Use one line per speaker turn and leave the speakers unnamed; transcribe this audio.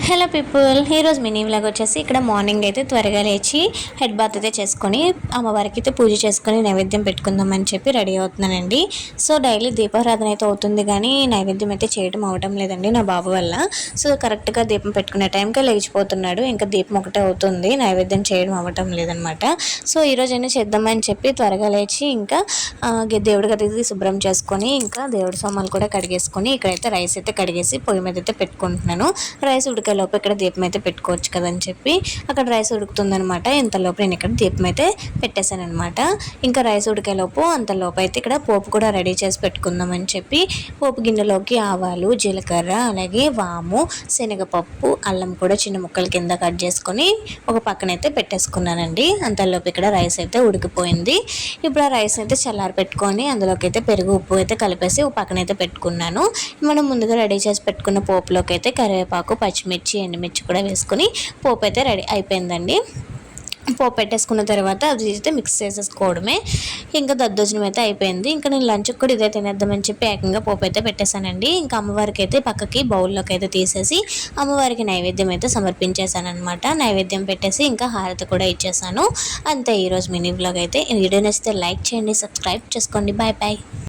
Hello people, ఈరోజు mini vlog వచ్చేసి ఇక్కడ మార్నింగ్ అయితే త్వరగా లేచి హెడ్ బాత్ అయితే చేసుకొని అమ్మవారికి అయితే పూజ చేసుకొని నైవేద్యం పెట్టుకుందామని చెప్పి రెడీ అవుతున్నానండి. సో డైలీ దీపారాధన అయితే అవుతుంది కానీ నైవేద్యం అయితే చేయడం అవడం లేదండి నా బాబు వల్ల. సో కరెక్ట్గా దీపం పెట్టుకునే టైంకే లేచిపోతున్నాడు, ఇంకా దీపం ఒకటే అవుతుంది, నైవేద్యం చేయడం అవ్వటం లేదనమాట. సో ఈరోజైనా చేద్దామని చెప్పి త్వరగా లేచి ఇంకా దేవుడి గది శుభ్రం చేసుకొని ఇంకా దేవుడి సామాన్లు కూడా కడిగేసుకొని ఇక్కడైతే రైస్ అయితే కడిగేసి పొయ్యి మీద అయితే పెట్టుకుంటున్నాను. రైస్ ఉడికేలోపు ఇక్కడ దీపం అయితే పెట్టుకోవచ్చు కదని చెప్పి అక్కడ రైస్ ఉడుకుతుందనమాట. ఇంతలోపు నేను ఇక్కడ దీపం అయితే పెట్టేశాను అనమాట. ఇంకా రైస్ ఉడికేలోపు అంతలోపు అయితే ఇక్కడ పోపు కూడా రెడీ చేసి పెట్టుకుందామని చెప్పి పోపు గిన్నెలోకి ఆవాలు, జీలకర్ర, అలాగే వాము, శనగపప్పు, అల్లం కూడా చిన్న ముక్కల కింద కట్ చేసుకొని ఒక పక్కనైతే పెట్టేసుకున్నానండి. అంతలోపు ఇక్కడ రైస్ అయితే ఉడికిపోయింది. ఇప్పుడు ఆ రైస్ అయితే చల్లారి పెట్టుకొని అందులోకి అయితే పెరుగు, ఉప్పు అయితే కలిపేసి ఒక పక్కనైతే పెట్టుకున్నాను. మనం ముందుగా రెడీ చేసి పెట్టుకున్న పోపులోకి అయితే కరివేపాకు, పచ్చిమిర్చి, ఎండుమిర్చి కూడా వేసుకొని పోపు అయితే రెడీ అయిపోయిందండి. పోపు పెట్టేసుకున్న తర్వాత అది అయితే మిక్స్ చేసేసుకోవడమే. ఇంకా దద్దోజనం అయితే అయిపోయింది. ఇంకా నేను లంచ్కి కూడా ఇదే తినేద్దామని చెప్పి ఏకంగా పోపు అయితే పెట్టేశానండి. ఇంకా అమ్మవారికి అయితే పక్కకి బౌల్లోకి అయితే తీసేసి అమ్మవారికి నైవేద్యం అయితే సమర్పించేశాను అనమాట. నైవేద్యం పెట్టేసి ఇంకా హారతి కూడా ఇచ్చేసాను. అంతే ఈరోజు మినీ వ్లాగ్ అయితే. ఈ వీడియో నచ్చితే లైక్ చేయండి, సబ్స్క్రైబ్ చేసుకోండి. Bye bye.